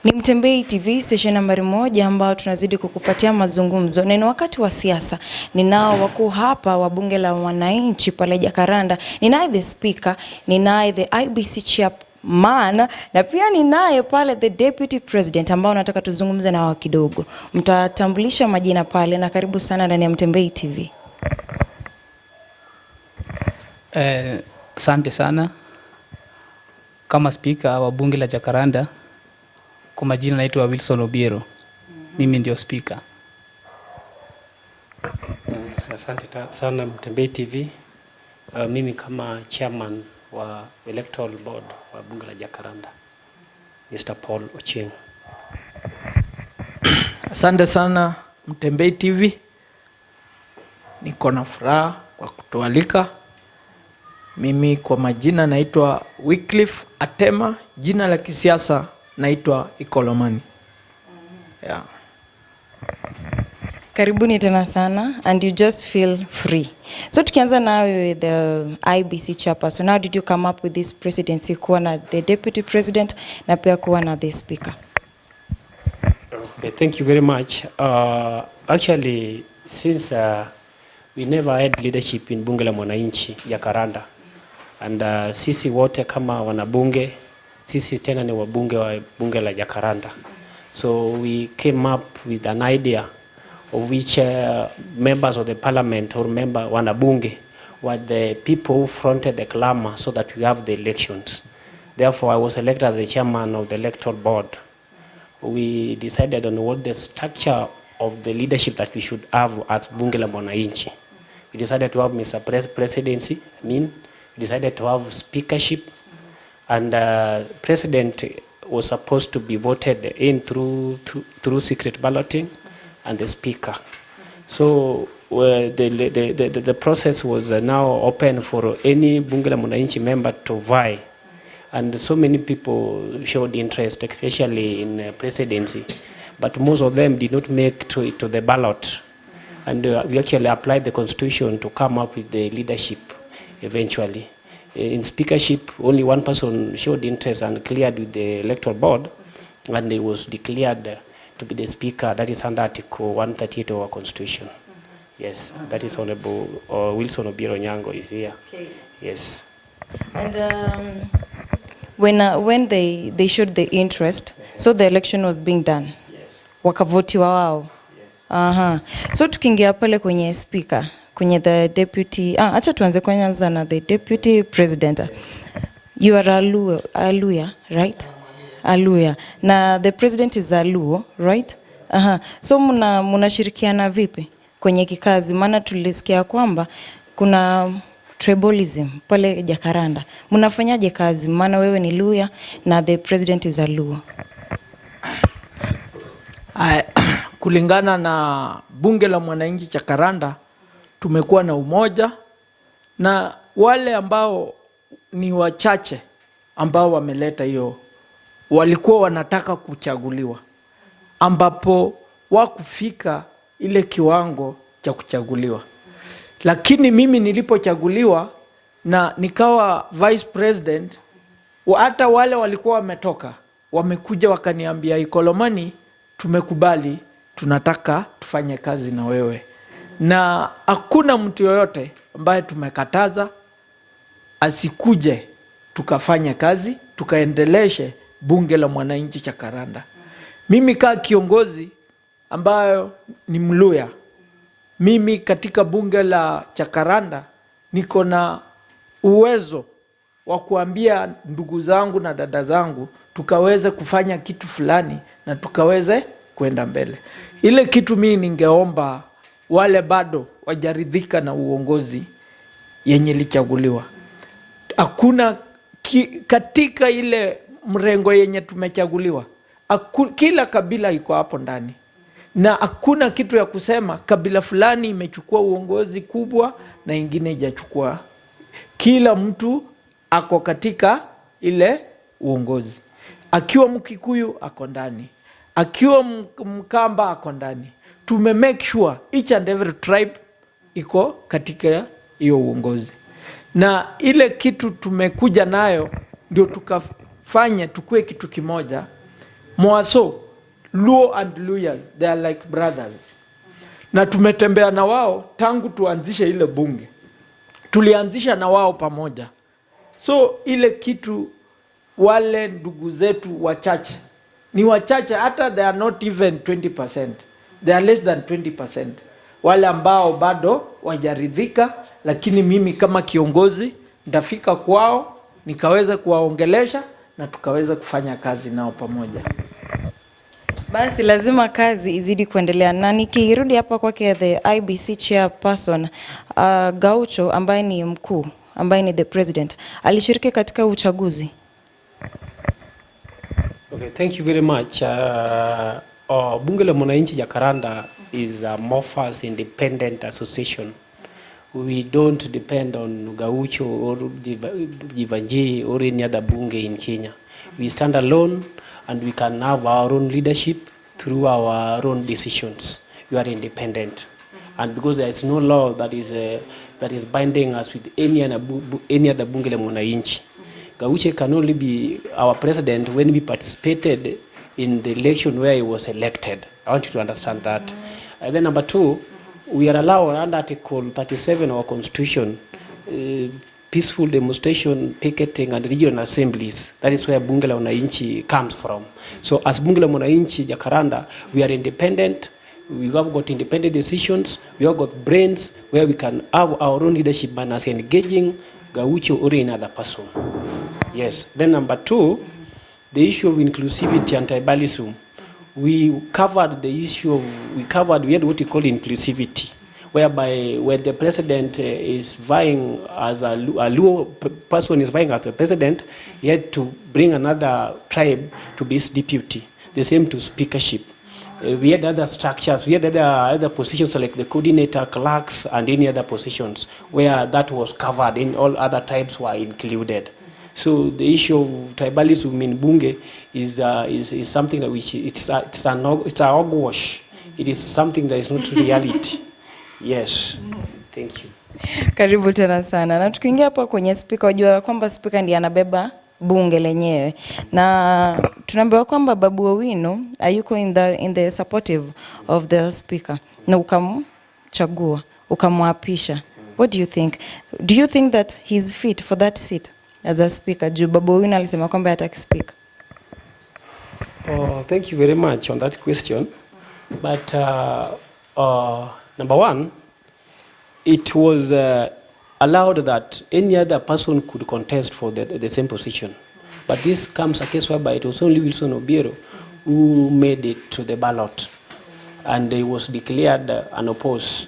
Ni Mutembei TV station nambari 1 ambao tunazidi kukupatia mazungumzo. Na ni wakati wa siasa. Ninao wakuu hapa wa bunge la wananchi pale Jakaranda. Ninaye the speaker, ninaye the IBC chairman, na pia ninaye pale the deputy president ambao nataka tuzungumze na wao kidogo. Mtatambulisha majina pale na karibu sana ndani ya Mutembei TV. Asante sana. Kama speaker wa bunge la Jakaranda, kwa majina naitwa Wilson Obiero. Mimi ndio speaker. Asante sana Mutembei TV. Mimi kama chairman wa Electoral board wa bunge la Jakaranda, Mr. Paul Ochieng. Asante sana Mutembei TV. Niko na furaha kwa kutualika. Mimi kwa majina naitwa Wycliffe Atema, jina la kisiasa naitwa Ikolomani. Yeah. Karibuni tena sana, and you just feel free. So tukianza na with the IBC chairperson, how did you come up with this presidency, kuwa na the deputy president na pia kuwa na the speaker? Okay, thank you very much. Actually, since we never had leadership in bunge la mwananchi Jakaranda, and sisi wote kama wanabunge, sisi tena ni wabunge wa bunge la Jakaranda. So we came up with an idea of which members of the parliament or wanabunge were the people who fronted the clamor so that we have the elections. Therefore, I was elected as the chairman of the electoral board. We decided on what the structure of the leadership that we should have as bunge la mwananchi. We decided to have Mr. Presidency, we decided to have speakership, and president was supposed to be voted in through secret balloting, and the speaker. So the process was now open for any bunge la mwananchi member to vie, and so many people showed interest, especially in presidency, but most of them did not make to the ballot, and we actually applied the constitution to come up with the leadership eventually. In speakership, only one person showed interest and cleared with the electoral board, and he was declared to be the speaker. That is under Article 138 of our constitution. Yes, that is Honorable Wilson Obiero Nyango is here. Okay. Yes. And when they showed the interest, so the election was being done. Yes. Wakavotiwa wao. Yes. So tukiingia pale kwenye speaker, kwenye the deputy, acha tuanze kwanza na the deputy president. You are Aluya, right? Aluya. Na the president is Luo, right? So mnashirikiana vipi kwenye kikazi? Maana tulisikia kwamba kuna tribalism pale Jakaranda. Mnafanyaje kazi? Maana wewe ni Luya na the president is Luo. Kulingana na bunge la mwananchi Jakaranda, tumekuwa na umoja, na wale ambao ni wachache ambao wameleta hiyo walikuwa wanataka kuchaguliwa, ambapo wakufika ile kiwango cha kuchaguliwa. Lakini mimi nilipochaguliwa na nikawa vice president, hata wale walikuwa wametoka wamekuja wakaniambia, Ikolomani, tumekubali, tunataka tufanye kazi na wewe. Na hakuna mtu yoyote ambaye tumekataza asikuje tukafanya kazi, tukaendeleshe bunge la mwananchi Jakaranda. Mimi kama kiongozi ambayo ni Mluya, mimi katika bunge la Jakaranda niko na uwezo wa kuambia ndugu zangu na dada zangu tukaweze kufanya kitu fulani na tukaweze kwenda mbele. Ile kitu mimi ningeomba wale bado wajaridhika na uongozi yenye lichaguliwa. Hakuna katika ile mrengo yenye tumechaguliwa, kila kabila iko hapo ndani, na hakuna kitu ya kusema kabila fulani imechukua uongozi kubwa na ingine hajachukua. Kila mtu ako katika ile uongozi. Akiwa Mkikuyu ako ndani, akiwa Mkamba ako ndani. Tume make sure each and every tribe iko katika hiyo uongozi. Na ile kitu tumekuja nayo ndio tukafanya tukue kitu kimoja. Mwaso, Luo and Luhyas, they are like brothers. Na tumetembea na wao tangu tuanzishe ile bunge. Tulianzisha na wao pamoja. So ile kitu wale ndugu zetu wachache, ni wachache, hata they are not even 20%. They are less than 20%. Wale ambao bado wajaridhika, lakini mimi kama kiongozi nitafika kwao, nikaweza kuwaongelesha na tukaweza kufanya kazi nao pamoja. Basi lazima kazi izidi kuendelea, na nikirudi hapa kwake the IBC chairperson Gaucho ambaye ni mkuu, ambaye ni the president, alishiriki katika uchaguzi. Okay, thank you very much. Bunge la Mwananchi Jacaranda is a Mofas independent association. We don't depend on Gaucho or Jivanji or any other bunge in Kenya. We stand alone and we can have our own leadership through our own decisions. We are independent. And because there is no law that is binding us with any other bunge la Mwananchi. Gaucho can only be our president when we participated in the election where he was elected. I want you to understand that. And then number two, we are allowed under Article 37 of our Constitution, peaceful demonstration, picketing, and regional assemblies. That is where Bunge la Mwananchi comes from. So as Bunge la Mwananchi Jacaranda, we are independent. We have got independent decisions. We have got brains where we can have our own leadership manners engaging Gaucho or any other person. Yes. Then number two, the issue of inclusivity and tribalism. We covered the issue of, we had what we call inclusivity, whereby when the president is vying as a Luo person is vying as a president, he had to bring another tribe to be his deputy, the same to speakership. We had other structures, we had other positions like the coordinator, clerks, and any other positions where that was covered, in all other tribes were included. So the issue of tribalism in Bunge is something that it's a hogwash. It is something that is not reality. Yes. Thank you. Karibu tena sana. Na tukiingia hapa kwenye speaker, wajua kwamba speaker ndiye anabeba bunge lenyewe. Na tunaambiwa kwamba Babu Owino hayuko in the supportive of the speaker. Na ukamchagua, ukamwapisha. What do you think? Do you think that he's fit for that seat as a speaker? Juu Babu Owino alisema kwamba hataki speaker. Thank you very much on that question. But number one, it was allowed that any other person could contest for the same position. But this comes a case whereby it was only Wilson Obiero who made it to the ballot. And he was declared unopposed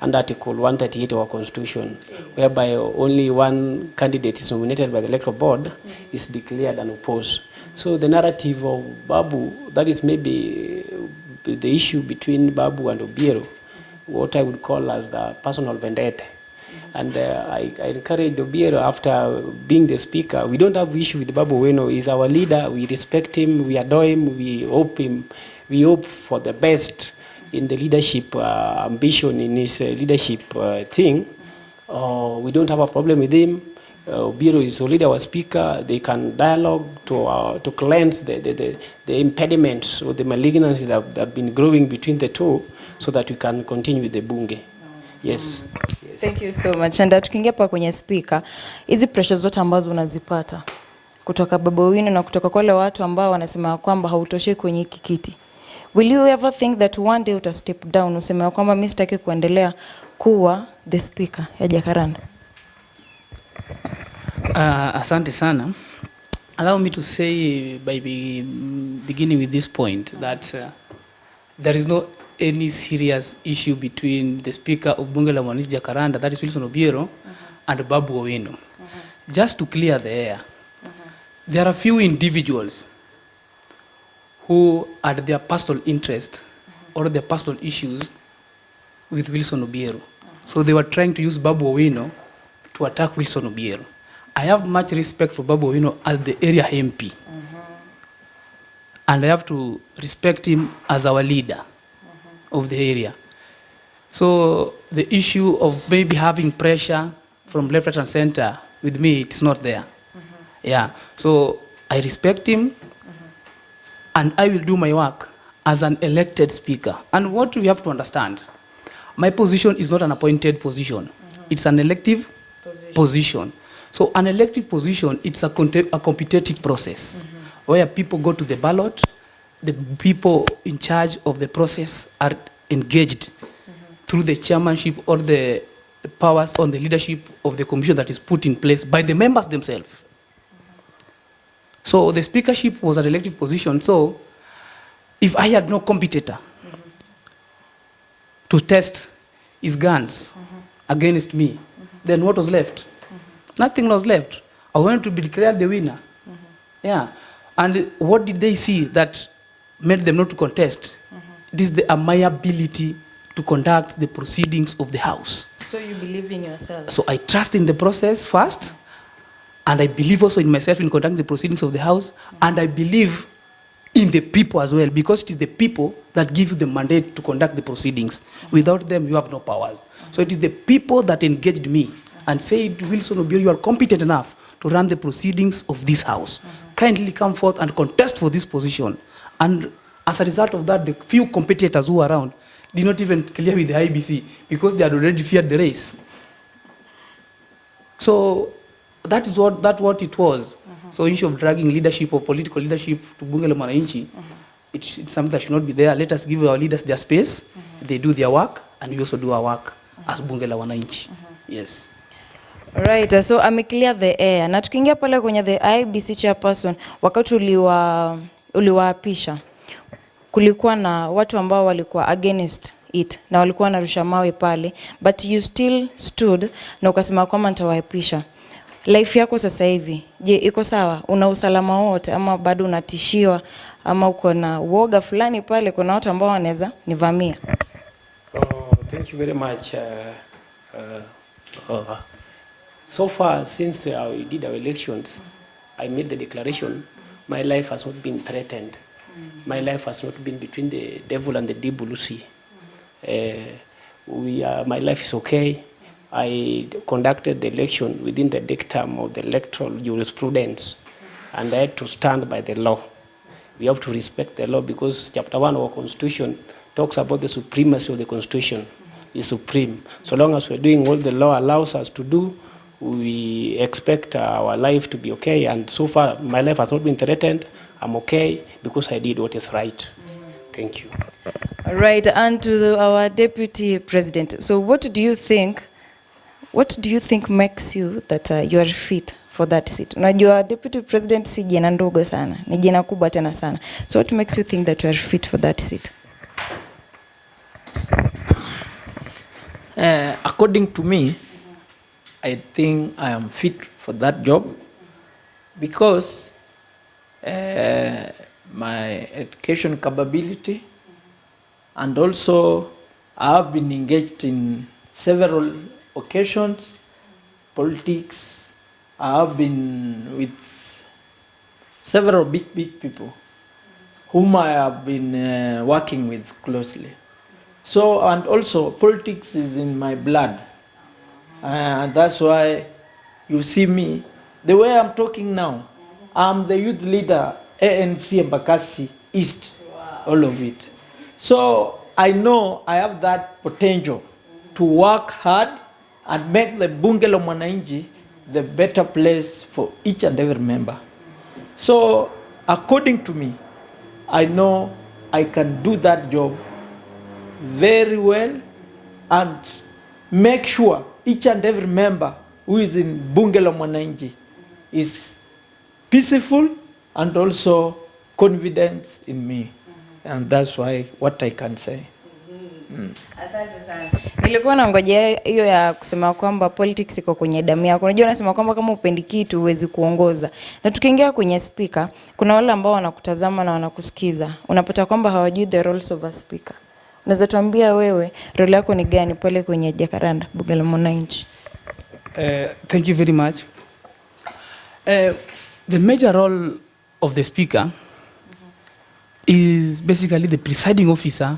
under Article 138 of our Constitution, whereby only one candidate is nominated by the Electoral Board is declared unopposed. So the narrative of Babu, that is maybe the issue between Babu and Obiero, what I would call as the personal vendetta. And I encourage Obiero, after being the speaker, we don't have issue with Babu Owino. He's our leader. We respect him. We adore him. We hope for the best in the leadership ambition, in his leadership thing. We don't have a problem with him. Obiero is already our speaker. They can dialogue to cleanse the impediments or the malignancies that have been growing between the two, so that we can continue with the bunge. Yes. Yes. Thank you so much. And tukiingia pa kwenye speaker, hizi pressure zote ambazo unazipata kutoka Babu Owino na kutoka kwa wale watu ambao wanasema kwamba hautoshei kwenye hiki kiti, will you ever think that one day uta step down useme kwamba mimi sitaki kuendelea kuwa the speaker ya Jacaranda? Asante sana. Allow me to say by beginning with this point that there is no any serious issue between the speaker of Bunge la Mwananchi Jacaranda, that is Wilson Obiero, and Babu Owino. Just to clear the air, there are few individuals who had their personal interest or their personal issues with Wilson Obiero. So they were trying to use Babu Owino to attack Wilson Obiero. I have much respect for Babu Owino as the area MP. And I have to respect him as our leader of the area. So the issue of maybe having pressure from left, right, and center with me, it's not there. Yeah. So I respect him. and I will do my work as an elected speaker. And what we have to understand, my position is not an appointed position. It's an elective position. So an elective position, it's a competitive process where people go to the ballot, the people in charge of the process are engaged through the chairmanship or the powers on the leadership of the commission that is put in place by the members themselves. So the speakership was an elective position. So if I had no competitor to test his guns against me, then what was left? Nothing was left. I wanted to be declared the winner. Yeah. And what did they see that made them not to contest? It is my ability to conduct the proceedings of the House. So you believe in yourself? So I trust in the process first, and I believe also in myself in conducting the proceedings of the House, and I believe in the people as well, because it is the people that give you the mandate to conduct the proceedings. Without them, you have no powers. So it is the people that engaged me and said, Wilson Obiero, you are competent enough to run the proceedings of this House. Kindly come forth and contest for this position. And as a result of that, the few competitors who were around did not even clear with the IBC because they had already feared the race. So that is what it was. So issue of dragging leadership or political leadership to bunge la mwananchi, it's something that should not be there. Let us give our leaders their space. They do their work, and we also do our work as bunge la mwananchi. Yes. Right, so ameclear the air. Na tukiingia pale kwenye the IBC chairperson, wakati uliwaapisha, kulikuwa na watu ambao walikuwa against it na walikuwa narusha mawe pale, but you still stood na ukasema kwamba nitawaapisha. Life yako sasa hivi, je, iko sawa? Una usalama wote ama bado unatishiwa ama uko na uoga fulani pale, kuna watu ambao wanaweza nivamia? Thank you very much. So far, since we did our elections, I made the declaration, my life has not been threatened. My life has not been between the devil and the deep blue sea. My life is okay. I conducted the election within the dictum of the electoral jurisprudence, and I had to stand by the law. We have to respect the law because Chapter 1 of our Constitution talks about the supremacy of the Constitution. Is supreme. So long as we're doing what the law allows us to do, we expect our life to be okay. And so far, my life has not been threatened. I'm okay because I did what is right. Thank you. All right, and to our Deputy President. So what do you think makes you that you are fit for that seat? Unajua Deputy President si jina ndogo sana, ni jina kubwa tena sana. So what makes you think that you are fit for that seat? According to me, I think I am fit for that job because my education capability, and also I have been engaged in several occasions, politics. I have been with several big people whom I have been working with closely. So, and also politics is in my blood. And that's why you see me, the way I'm talking now, I'm the youth leader, ANC Embakasi East, all of it. So I know I have that potential to work hard and make the bunge la mwananchi the better place for each and every member. So according to me, I know I can do that job very well and make sure each and every member who is in bunge la mwananchi is peaceful and also confident in me. And that's why what I can say. Asante sana. Nilikuwa nangojea hiyo ya kusema kwamba politics iko kwenye damu yako. Unajua nasema kwamba kama upendi kitu huwezi kuongoza. Na tukiingia kwenye speaker, kuna wale ambao wanakutazama na wanakusikiza. Unapata kwamba hawajui the roles of a speaker. Unaweza tuambia wewe role yako ni gani pale kwenye Jacaranda bunge la mwananchi? Thank you very much. The major role of the speaker is basically the presiding officer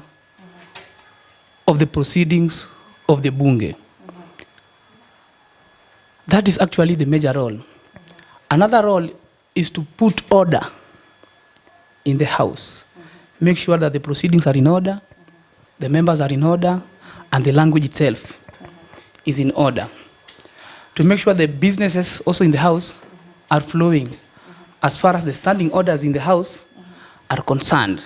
of the proceedings of the bunge. That is actually the major role. Another role is to put order in the House, make sure that the proceedings are in order, the members are in order, and the language itself is in order. To make sure the businesses also in the House are flowing as far as the standing orders in the House are concerned.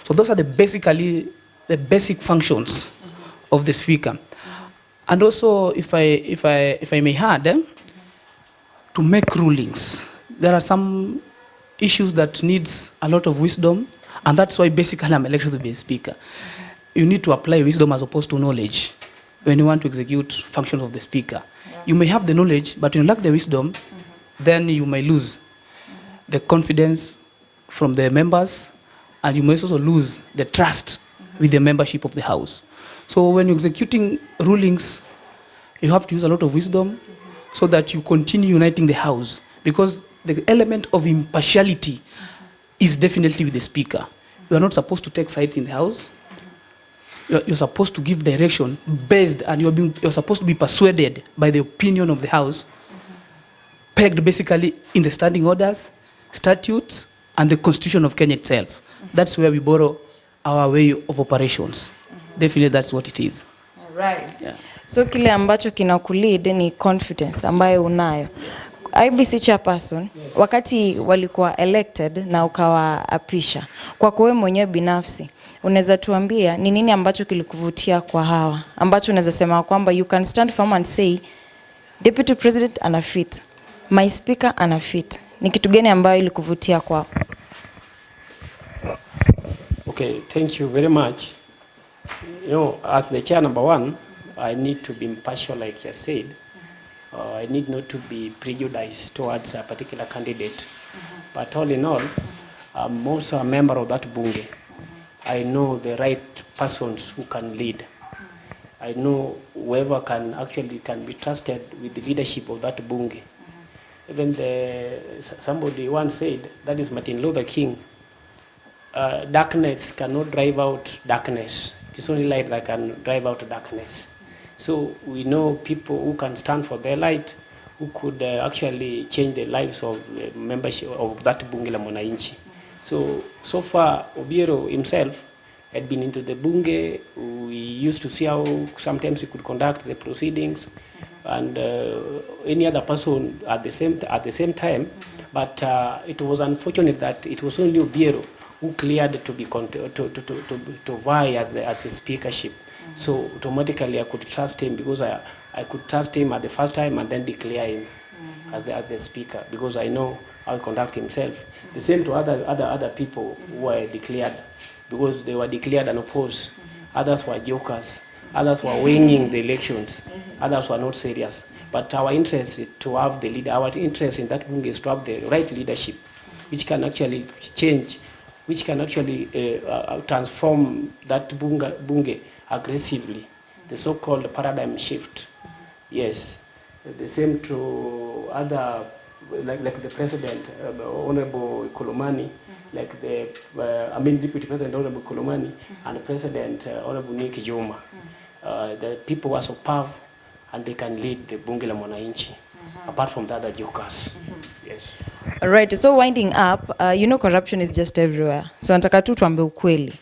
So those are basically the basic functions of the Speaker. And also, if I may add, to make rulings, there are some issues that needs a lot of wisdom, and that's why basically I'm elected to be a Speaker. You need to apply wisdom as opposed to knowledge when you want to execute functions of the Speaker. You may have the knowledge, but when you lack the wisdom, then you may lose the confidence from the members, and you may also lose the trust with the membership of the House. So when you're executing rulings, you have to use a lot of wisdom so that you continue uniting the House, because the element of impartiality is definitely with the Speaker. You are not supposed to take sides in the House. You're supposed to give direction based, and you're supposed to be persuaded by the opinion of the House, pegged basically in the standing orders, statutes, and the Constitution of Kenya itself. That's where we borrow our way of operations. Definitely that's what it is. All right. Yeah. So kile ambacho kinakulead ni confidence ambayo unayo. IBC chairperson, wakati walikuwa elected na ukawaapisha, kwa wewe mwenyewe binafsi, unaweza tuambia ni nini ambacho kilikuvutia kwa hawa, ambacho unaweza sema kwamba you can stand firm and say deputy president ana fit, my speaker ana fit. Ni kitu gani ambayo ilikuvutia kwao? Okay, thank you very much. You know, as the chair number one, I need to be impartial, like you said. I need not to be prejudiced towards a particular candidate. But all in all, I'm also a member of that bunge. I know the right persons who can lead. I know whoever can be trusted with the leadership of that bunge. Even somebody once said, that is Martin Luther King, darkness cannot drive out darkness. It is only light that can drive out darkness. So we know people who can stand for their light, who could actually change the lives of membership of that bunge la mwananchi. So far, Obiero himself had been into the bunge. We used to see how sometimes he could conduct the proceedings, and any other person at the same time. But it was unfortunate that it was only Obiero who cleared to be to vie at the speakership. So automatically I could trust him, because I could trust him at the first time and then declare him as the speaker, because I know how he conduct himself. The same to other people who were declared, because they were declared and opposed. Others were jokers. Others were winging the elections. Others were not serious. But our interest is to have the leader. Our interest in that bunge is to have the right leadership, which can actually change, which can actually transform that bunge aggressively, the so-called paradigm shift. Yes, the same to other, like the president, Honorable Kolomani, like the, Deputy President Honorable Kolomani, and President Honorable Nick Juma. The people were superb, and they can lead the bunge la mwananchi, apart from the other jokers. Yes. All right, so winding up, you know corruption is just everywhere. So nataka tu tuambe ukweli.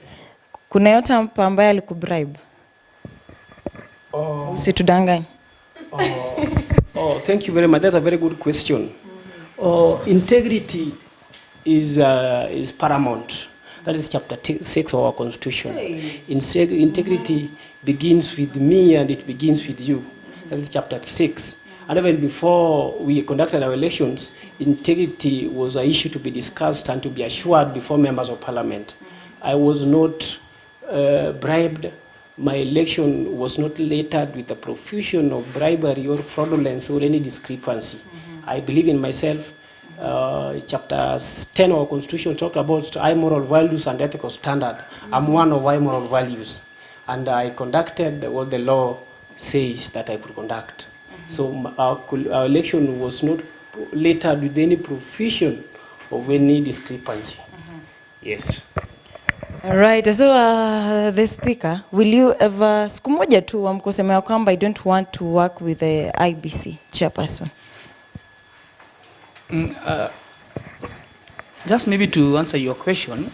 Kuna yote ambaye alikubribe? Usitudanganye. Thank you very much. That's a very good question. Integrity is paramount. That is chapter 6 of our constitution. Integrity begins with me and it begins with you. That is chapter 6. And even before we conducted our elections, integrity was an issue to be discussed and to be assured before members of parliament. I was not bribed. My election was not lettered with a profusion of bribery or fraudulence or any discrepancy. I believe in myself. Chapter 10 of our constitution talk about high moral values and ethical standard. I'm one of high moral values. And I conducted what the law says that I could conduct. So our election was not lettered with any profusion of any discrepancy. Yes. All right, so the speaker, will you ever, siku moja tu wamkusema kwamba I don't want to work with the IBC chairperson? Just maybe to answer your question,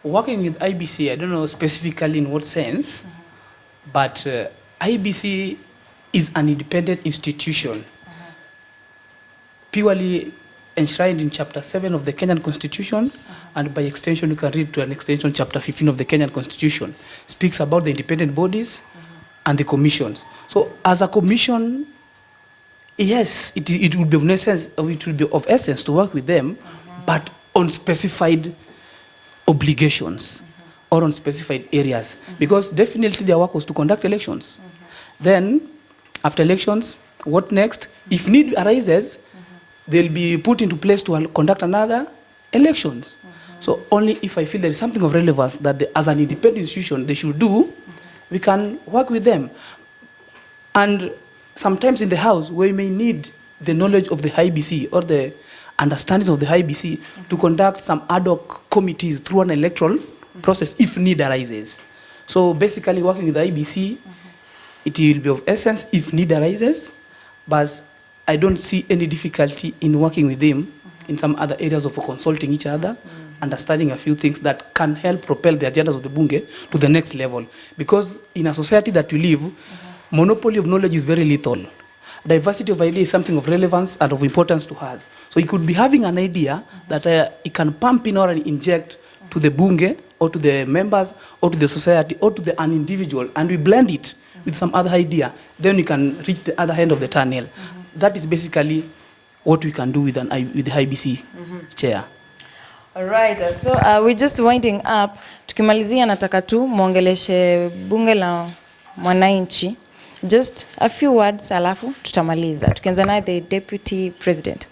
working with IBC, I don't know specifically in what sense, but IBC is an independent institution, purely enshrined in Chapter 7 of the Kenyan Constitution, and by extension, you can read to an extension, Chapter 15 of the Kenyan Constitution, speaks about the independent bodies and the commissions. So, as a commission, yes, it would be of essence to work with them, but on specified obligations or on specified areas, because definitely their work was to conduct elections. Then, after elections, what next? If need arises, they'll be put into place to conduct another elections. So only if I feel there is something of relevance that as an independent institution they should do, we can work with them. And sometimes in the house, we may need the knowledge of the IBC or the understanding of the IBC to conduct some ad hoc committees through an electoral process if need arises. So basically working with the IBC, it will be of essence if need arises, but I don't see any difficulty in working with them in some other areas of consulting each other, understanding a few things that can help propel the agendas of the Bunge to the next level. Because in a society that we live, monopoly of knowledge is very lethal. Diversity of ideas is something of relevance and of importance to us. So he could be having an idea that he can pump in or inject to the Bunge or to the members or to the society or to an individual, and we blend it with some other idea, then we can reach the other end of the tunnel. That is basically what we can do with the IBC chair. All right, so we're just winding up. Tukimalizia nataka tu muongeleshe bunge la mwananchi. Just a few words alafu tutamaliza. Tukianza na the deputy president.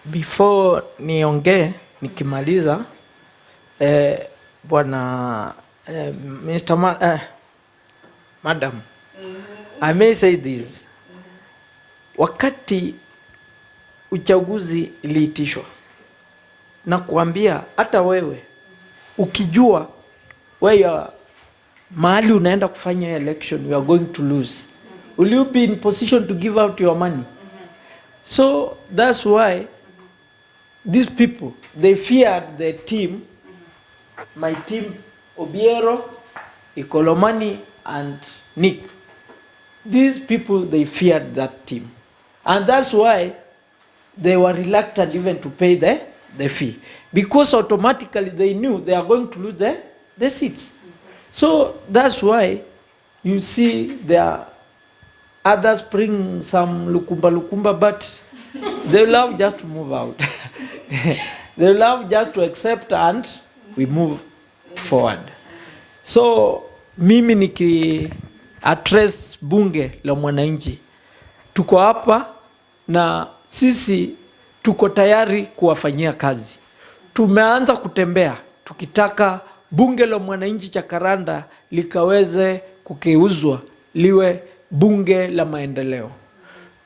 Before niongee nikimaliza bwana Madam, I may say this. Wakati uchaguzi iliitishwa na kuambia hata wewe ukijua wewe mahali unaenda kufanya election you are going to lose, will you be in position to give out your money? So that's why these people, they feared the team, my team, Obiero, Ikolomani and Nick. These people, they feared that team. And that's why they were reluctant even to pay the fee. Because automatically they knew they are going to lose the seats. So that's why you see there others bring some lukumba, but they love just to move out. They love just to accept and we move forward. So mimi niki address bunge la mwananchi, tuko hapa na sisi tuko tayari kuwafanyia kazi. Tumeanza kutembea tukitaka bunge la mwananchi cha Karanda likaweze kugeuzwa liwe bunge la maendeleo.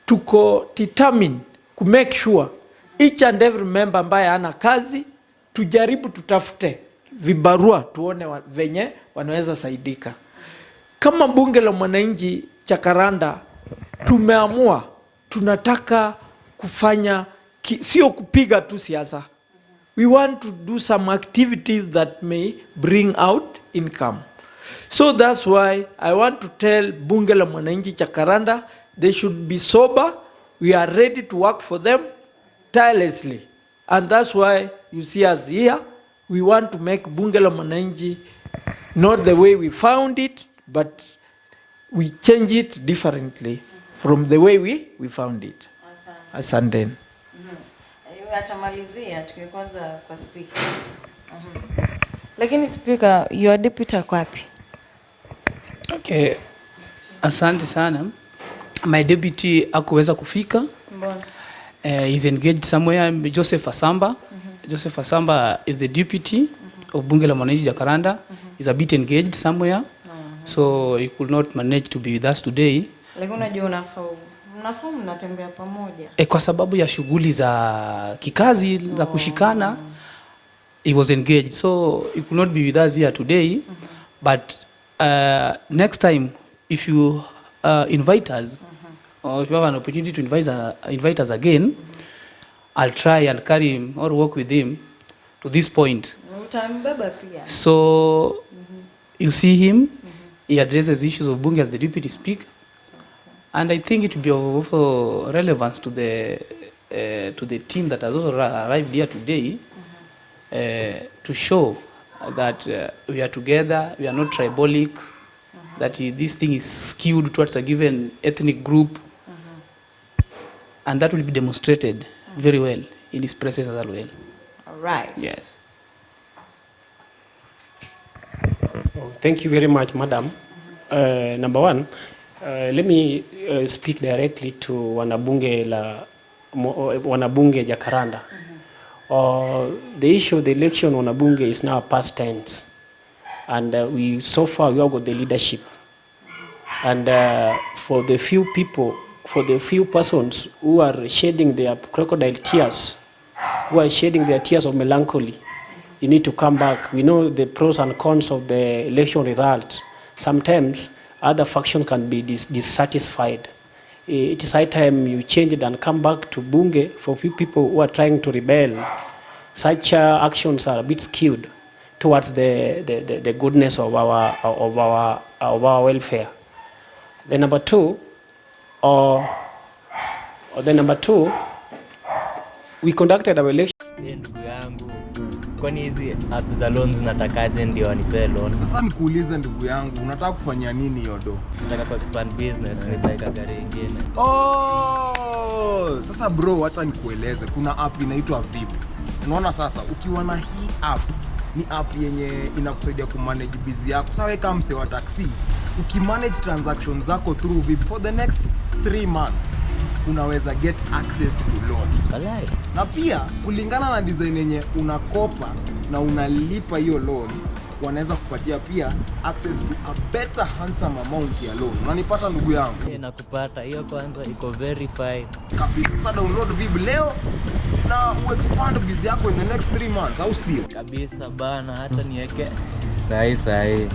Tuko determined to make sure each and every member ambaye ana kazi, tujaribu tutafute vibarua tuone venye wanaweza saidika. Kama bunge la mwananchi cha Karanda tumeamua tunataka kufanya sio kupiga tu siasa. We want to do some activities that may bring out income. So that's why I want to tell bunge la mwananchi cha Karanda they should be sober. We are ready to work for them tirelessly. And that's why you see us here. We want to make bunge la mwananchi not the way we found it, but we change it differently from the way we found it. Asante. Atamalizia tukikwanza kwa speaker. Lakini speaker, your deputy kwa wapi? Okay. Asante sana. My deputy hakuweza kufika. Mbona? He's engaged somewhere. Joseph Asamba. Joseph Asamba is the deputy of bunge la mwananchi Jakaranda. He's a bit engaged somewhere. So he could not manage to be with us today. Lakini unajua unafaa mnatembea pamoja. Kwa sababu ya shughuli za kikazi za kushikana, he was engaged. So he could not be with us here today. But next time, if you invite us or if you have an opportunity to invite us again, I'll try and carry him or work with him to this point. So you see him, he addresses issues of bunge as the deputy speaker, and I think it will be of relevance to the team that has also arrived here today, to show that we are together, we are not tribalic, that this thing is skewed towards a given ethnic group, and that will be demonstrated very well in his presence as well. All right. Yes. Thank you very much, Madam. Number one, let me speak directly to wanabunge Jacaranda. The issue of the election wanabunge is now past tense, and so far we have got the leadership, and for the few persons who are shedding their crocodile tears, who are shedding their tears of melancholy, you need to come back. We know the pros and cons of the election result. Sometimes other factions can be dissatisfied. It is high time you change it and come back to bunge. For few people who are trying to rebel, such actions are a bit skewed towards the goodness of our welfare. The number two, we conducted our election. Ndugu yangu, kwani hizi app za loans natakaje ndio wanipe loan? Sasa nikuulize ndugu yangu, unataka kufanya nini yodo? Nataka ku expand business, nitaweka gari nyingine. Sasa bro, acha nikueleze, kuna app inaitwa VIP. Unaona sasa, ukiwa na hii app, ni app yenye inakusaidia kumanage busy yako. Sasa wewe kama mse wa taxi, ukimanage transactions zako through VIP for the next 3 months, unaweza get access to loan. Na pia kulingana na design yenye unakopa na unalipa hiyo loan, wanaweza kupatia pia access to a better handsome amount ya loan. Unanipata ndugu yangu? Nakupata. Hiyo kwanza iko verified. Kabisa. Sasa download VIP leo na expand business yako in the next 3 months, au sio? Kabisa bana, hata niweke sahi